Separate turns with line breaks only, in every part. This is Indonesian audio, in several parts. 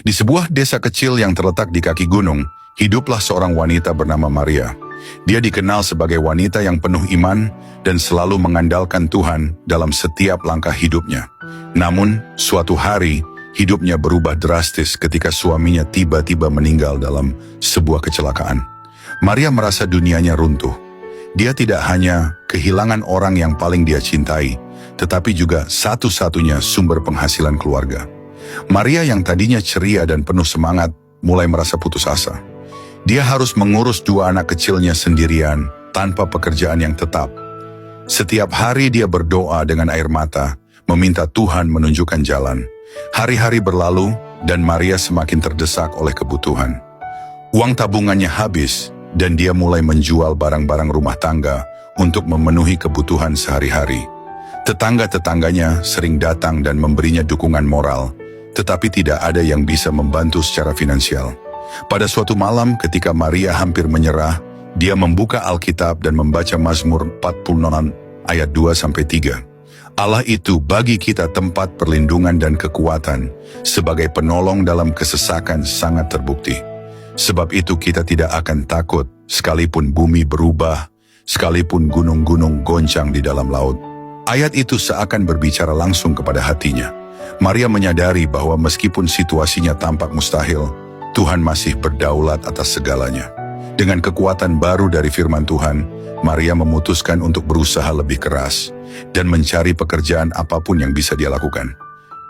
Di sebuah desa kecil yang terletak di kaki gunung, hiduplah seorang wanita bernama Maria. Dia dikenal sebagai wanita yang penuh iman dan selalu mengandalkan Tuhan dalam setiap langkah hidupnya. Namun, suatu hari, hidupnya berubah drastis ketika suaminya tiba-tiba meninggal dalam sebuah kecelakaan. Maria merasa dunianya runtuh. Dia tidak hanya kehilangan orang yang paling dia cintai, tetapi juga satu-satunya sumber penghasilan keluarga. Maria yang tadinya ceria dan penuh semangat, mulai merasa putus asa. Dia harus mengurus 2 anak kecilnya sendirian, tanpa pekerjaan yang tetap. Setiap hari dia berdoa dengan air mata, meminta Tuhan menunjukkan jalan. Hari-hari berlalu, dan Maria semakin terdesak oleh kebutuhan. Uang tabungannya habis, dan dia mulai menjual barang-barang rumah tangga untuk memenuhi kebutuhan sehari-hari. Tetangga-tetangganya sering datang dan memberinya dukungan moral, tetapi tidak ada yang bisa membantu secara finansial. Pada suatu malam ketika Maria hampir menyerah, dia membuka Alkitab dan membaca Mazmur 46 ayat 2-3. Allah itu bagi kita tempat perlindungan dan kekuatan, sebagai penolong dalam kesesakan sangat terbukti. Sebab itu kita tidak akan takut, sekalipun bumi berubah, sekalipun gunung-gunung goncang di dalam laut. Ayat itu seakan berbicara langsung kepada hatinya. Maria menyadari bahwa meskipun situasinya tampak mustahil, Tuhan masih berdaulat atas segalanya. Dengan kekuatan baru dari firman Tuhan, Maria memutuskan untuk berusaha lebih keras dan mencari pekerjaan apapun yang bisa dia lakukan.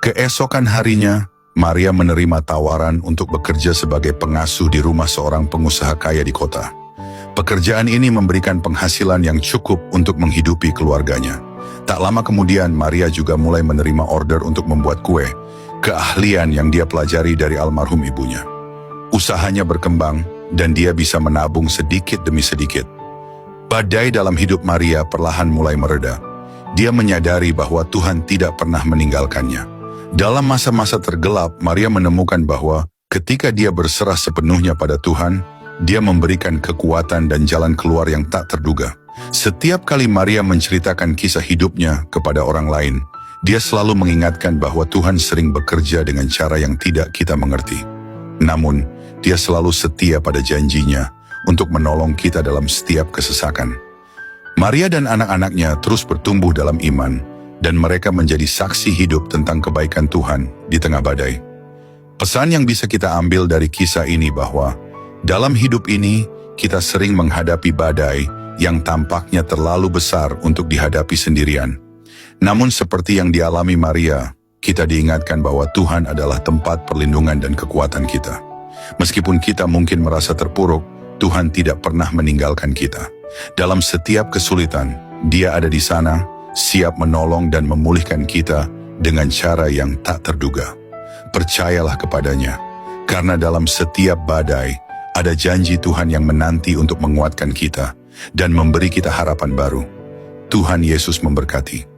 Keesokan harinya, Maria menerima tawaran untuk bekerja sebagai pengasuh di rumah seorang pengusaha kaya di kota. Pekerjaan ini memberikan penghasilan yang cukup untuk menghidupi keluarganya. Tak lama kemudian, Maria juga mulai menerima order untuk membuat kue, keahlian yang dia pelajari dari almarhum ibunya. Usahanya berkembang, dan dia bisa menabung sedikit demi sedikit. Badai dalam hidup Maria perlahan mulai mereda. Dia menyadari bahwa Tuhan tidak pernah meninggalkannya. Dalam masa-masa tergelap, Maria menemukan bahwa ketika dia berserah sepenuhnya pada Tuhan, dia memberikan kekuatan dan jalan keluar yang tak terduga. Setiap kali Maria menceritakan kisah hidupnya kepada orang lain, dia selalu mengingatkan bahwa Tuhan sering bekerja dengan cara yang tidak kita mengerti. Namun, dia selalu setia pada janjinya untuk menolong kita dalam setiap kesesakan. Maria dan anak-anaknya terus bertumbuh dalam iman, dan mereka menjadi saksi hidup tentang kebaikan Tuhan di tengah badai. Pesan yang bisa kita ambil dari kisah ini bahwa dalam hidup ini kita sering menghadapi badai yang tampaknya terlalu besar untuk dihadapi sendirian. Namun seperti yang dialami Maria, kita diingatkan bahwa Tuhan adalah tempat perlindungan dan kekuatan kita. Meskipun kita mungkin merasa terpuruk, Tuhan tidak pernah meninggalkan kita. Dalam setiap kesulitan, Dia ada di sana, siap menolong dan memulihkan kita dengan cara yang tak terduga. Percayalah kepadanya, karena dalam setiap badai, ada janji Tuhan yang menanti untuk menguatkan kita dan memberi kita harapan baru. Tuhan Yesus memberkati.